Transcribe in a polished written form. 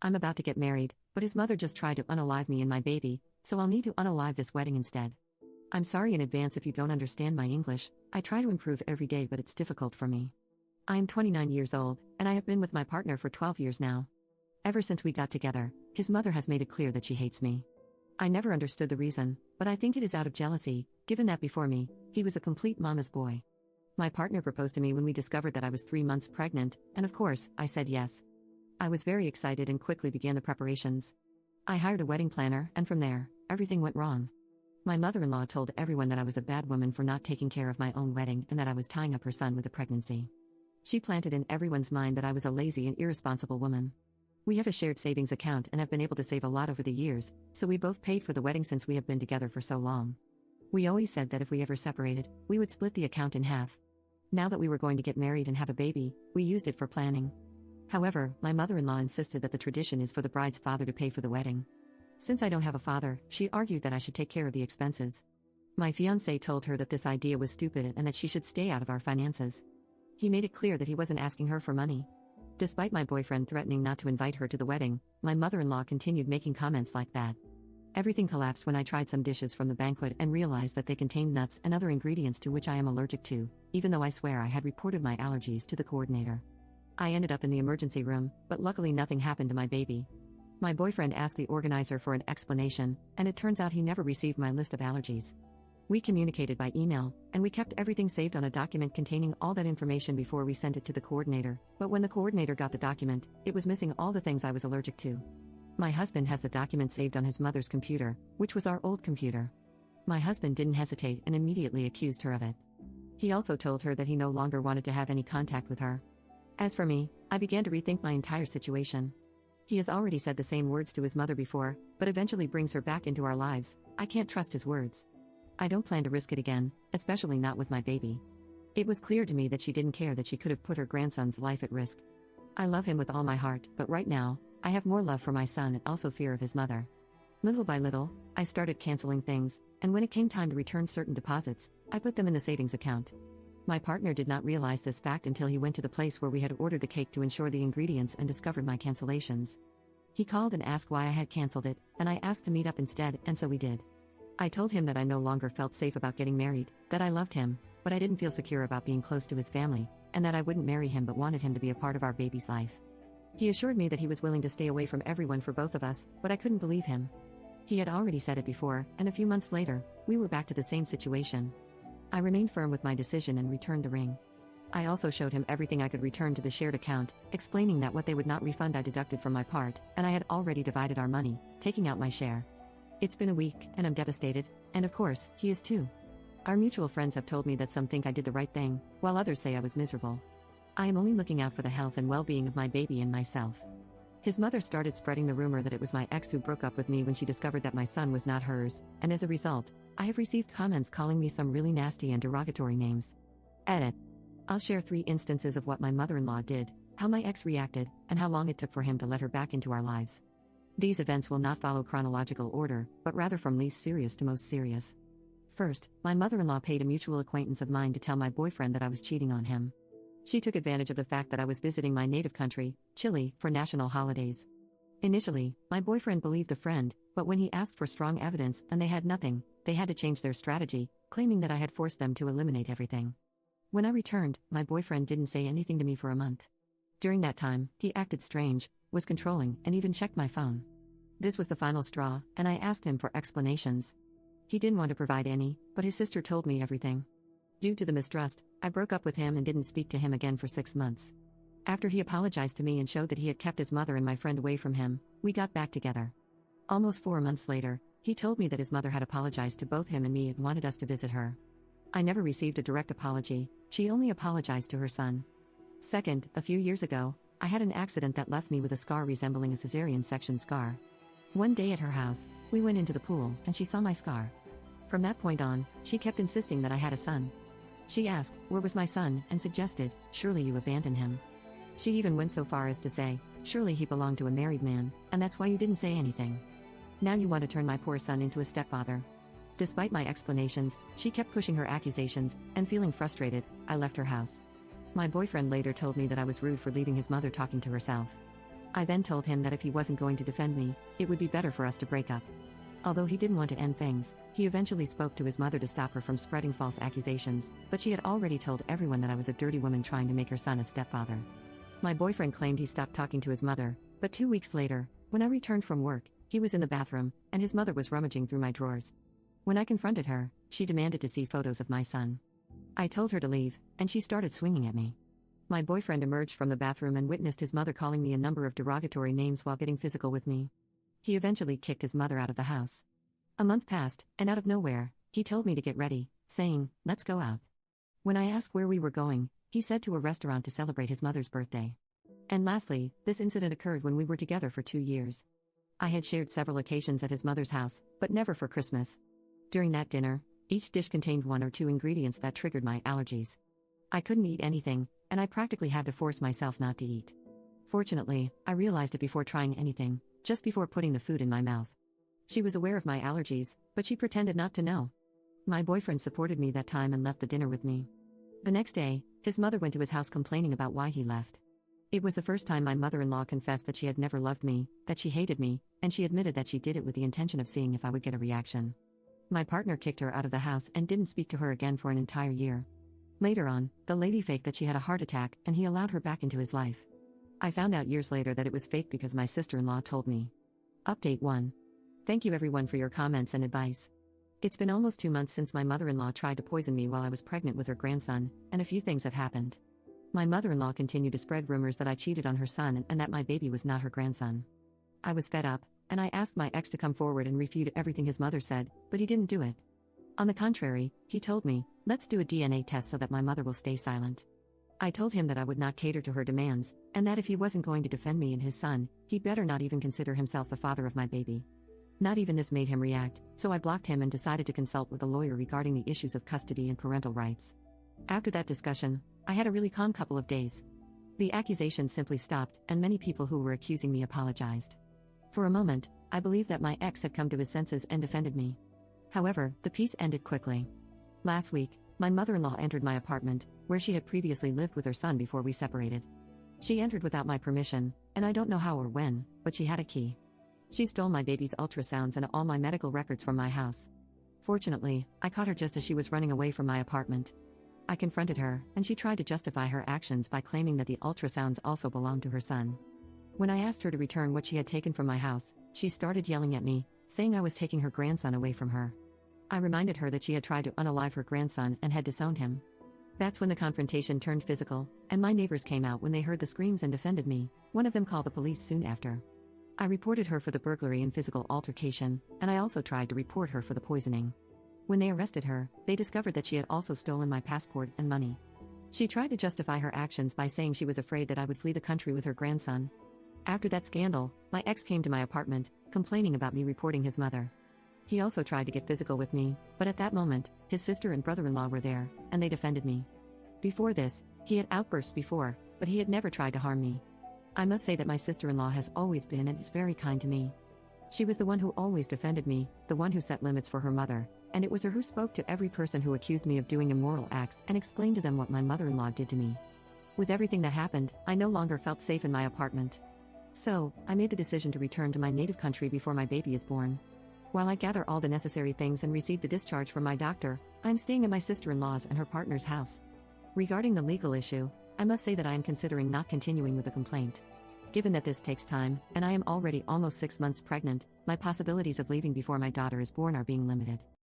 I'm about to get married, but his mother just tried to unalive me and my baby, so I'll need to unalive this wedding instead. I'm sorry in advance if you don't understand my English. I try to improve every day, but it's difficult for me. I am 29 years old, and I have been with my partner for 12 years now. Ever since we got together, his mother has made it clear that she hates me. I never understood the reason, but I think it is out of jealousy, given that before me, he was a complete mama's boy. My partner proposed to me when we discovered that I was 3 months pregnant, and of course, I said yes. I was very excited and quickly began the preparations. I hired a wedding planner, and from there, everything went wrong. My mother-in-law told everyone that I was a bad woman for not taking care of my own wedding and that I was tying up her son with a pregnancy. She planted in everyone's mind that I was a lazy and irresponsible woman. We have a shared savings account and have been able to save a lot over the years, so we both paid for the wedding since we have been together for so long. We always said that if we ever separated, we would split the account in half. Now that we were going to get married and have a baby, we used it for planning. However, my mother-in-law insisted that the tradition is for the bride's father to pay for the wedding. Since I don't have a father, she argued that I should take care of the expenses. My fiancé told her that this idea was stupid and that she should stay out of our finances. He made it clear that he wasn't asking her for money. Despite my boyfriend threatening not to invite her to the wedding, my mother-in-law continued making comments like that. Everything collapsed when I tried some dishes from the banquet and realized that they contained nuts and other ingredients to which I am allergic to, even though I swear I had reported my allergies to the coordinator. I ended up in the emergency room, but luckily nothing happened to my baby. My boyfriend asked the organizer for an explanation, and it turns out he never received my list of allergies. We communicated by email, and we kept everything saved on a document containing all that information before we sent it to the coordinator, but when the coordinator got the document, it was missing all the things I was allergic to. My husband has the document saved on his mother's computer, which was our old computer. My husband didn't hesitate and immediately accused her of it. He also told her that he no longer wanted to have any contact with her. As for me, I began to rethink my entire situation. He has already said the same words to his mother before, but eventually brings her back into our lives. I can't trust his words. I don't plan to risk it again, especially not with my baby. It was clear to me that she didn't care that she could have put her grandson's life at risk. I love him with all my heart, but right now, I have more love for my son and also fear of his mother. Little by little, I started canceling things, and when it came time to return certain deposits, I put them in the savings account. My partner did not realize this fact until he went to the place where we had ordered the cake to ensure the ingredients and discovered my cancellations. He called and asked why I had canceled it, and I asked to meet up instead, and so we did. I told him that I no longer felt safe about getting married, that I loved him, but I didn't feel secure about being close to his family, and that I wouldn't marry him but wanted him to be a part of our baby's life. He assured me that he was willing to stay away from everyone for both of us, but I couldn't believe him. He had already said it before, and a few months later, we were back to the same situation. I remained firm with my decision and returned the ring. I also showed him everything I could return to the shared account, explaining that what they would not refund I deducted from my part, and I had already divided our money, taking out my share. It's been a week, and I'm devastated, and of course, he is too. Our mutual friends have told me that some think I did the right thing, while others say I was miserable. I am only looking out for the health and well-being of my baby and myself. His mother started spreading the rumor that it was my ex who broke up with me when she discovered that my son was not hers, and as a result, I have received comments calling me some really nasty and derogatory names. Edit. I'll share 3 instances of what my mother-in-law did, how my ex reacted, and how long it took for him to let her back into our lives. These events will not follow chronological order, but rather from least serious to most serious. First, my mother-in-law paid a mutual acquaintance of mine to tell my boyfriend that I was cheating on him. She took advantage of the fact that I was visiting my native country, Chile, for national holidays. Initially, my boyfriend believed the friend, but when he asked for strong evidence and they had nothing, they had to change their strategy, claiming that I had forced them to eliminate everything. When I returned, my boyfriend didn't say anything to me for a month. During that time, he acted strange, was controlling, and even checked my phone. This was the final straw, and I asked him for explanations. He didn't want to provide any, but his sister told me everything. Due to the mistrust, I broke up with him and didn't speak to him again for 6 months. After he apologized to me and showed that he had kept his mother and my friend away from him, we got back together. Almost 4 months later, he told me that his mother had apologized to both him and me and wanted us to visit her. I never received a direct apology, she only apologized to her son. Second, a few years ago, I had an accident that left me with a scar resembling a cesarean section scar. One day at her house, we went into the pool and she saw my scar. From that point on, she kept insisting that I had a son. She asked, where was my son, and suggested, surely you abandoned him. She even went so far as to say, surely he belonged to a married man, and that's why you didn't say anything. Now you want to turn my poor son into a stepfather. Despite my explanations, she kept pushing her accusations, and feeling frustrated, I left her house. My boyfriend later told me that I was rude for leaving his mother talking to herself. I then told him that if he wasn't going to defend me, it would be better for us to break up. Although he didn't want to end things, he eventually spoke to his mother to stop her from spreading false accusations, but she had already told everyone that I was a dirty woman trying to make her son a stepfather. My boyfriend claimed he stopped talking to his mother, but 2 weeks later, when I returned from work, he was in the bathroom, and his mother was rummaging through my drawers. When I confronted her, she demanded to see photos of my son. I told her to leave, and she started swinging at me. My boyfriend emerged from the bathroom and witnessed his mother calling me a number of derogatory names while getting physical with me. He eventually kicked his mother out of the house. A month passed, and out of nowhere, he told me to get ready, saying, "Let's go out." When I asked where we were going, he said to a restaurant to celebrate his mother's birthday. And lastly, this incident occurred when we were together for 2 years. I had shared several occasions at his mother's house, but never for Christmas. During that dinner, each dish contained 1 or 2 ingredients that triggered my allergies. I couldn't eat anything, and I practically had to force myself not to eat. Fortunately, I realized it before trying anything, just before putting the food in my mouth. She was aware of my allergies, but she pretended not to know. My boyfriend supported me that time and left the dinner with me. The next day, his mother went to his house complaining about why he left. It was the first time my mother-in-law confessed that she had never loved me, that she hated me, and she admitted that she did it with the intention of seeing if I would get a reaction. My partner kicked her out of the house and didn't speak to her again for an entire year. Later on, the lady faked that she had a heart attack and he allowed her back into his life. I found out years later that it was fake because my sister-in-law told me. Update 1. Thank you everyone for your comments and advice. It's been almost 2 months since my mother-in-law tried to poison me while I was pregnant with her grandson, and a few things have happened. My mother-in-law continued to spread rumors that I cheated on her son and that my baby was not her grandson. I was fed up, and I asked my ex to come forward and refute everything his mother said, but he didn't do it. On the contrary, he told me, "Let's do a DNA test so that my mother will stay silent." I told him that I would not cater to her demands, and that if he wasn't going to defend me and his son, he better not even consider himself the father of my baby. Not even this made him react, so I blocked him and decided to consult with a lawyer regarding the issues of custody and parental rights. After that discussion, I had a really calm couple of days. The accusations simply stopped, and many people who were accusing me apologized. For a moment, I believed that my ex had come to his senses and defended me. However, the peace ended quickly. Last week, my mother-in-law entered my apartment, where she had previously lived with her son before we separated. She entered without my permission, and I don't know how or when, but she had a key. She stole my baby's ultrasounds and all my medical records from my house. Fortunately, I caught her just as she was running away from my apartment. I confronted her, and she tried to justify her actions by claiming that the ultrasounds also belonged to her son. When I asked her to return what she had taken from my house, she started yelling at me, saying I was taking her grandson away from her. I reminded her that she had tried to unalive her grandson and had disowned him. That's when the confrontation turned physical, and my neighbors came out when they heard the screams and defended me. One of them called the police soon after. I reported her for the burglary and physical altercation, and I also tried to report her for the poisoning. When they arrested her, they discovered that she had also stolen my passport and money. She tried to justify her actions by saying she was afraid that I would flee the country with her grandson. After that scandal, my ex came to my apartment, complaining about me reporting his mother. He also tried to get physical with me, but at that moment, his sister and brother-in-law were there, and they defended me. Before this, he had outbursts before, but he had never tried to harm me. I must say that my sister-in-law has always been and is very kind to me. She was the one who always defended me, the one who set limits for her mother, and it was her who spoke to every person who accused me of doing immoral acts and explained to them what my mother-in-law did to me. With everything that happened, I no longer felt safe in my apartment. So, I made the decision to return to my native country before my baby is born. While I gather all the necessary things and receive the discharge from my doctor, I'm staying at my sister-in-law's and her partner's house. Regarding the legal issue, I must say that I am considering not continuing with the complaint. Given that this takes time, and I am already almost 6 months pregnant, my possibilities of leaving before my daughter is born are being limited.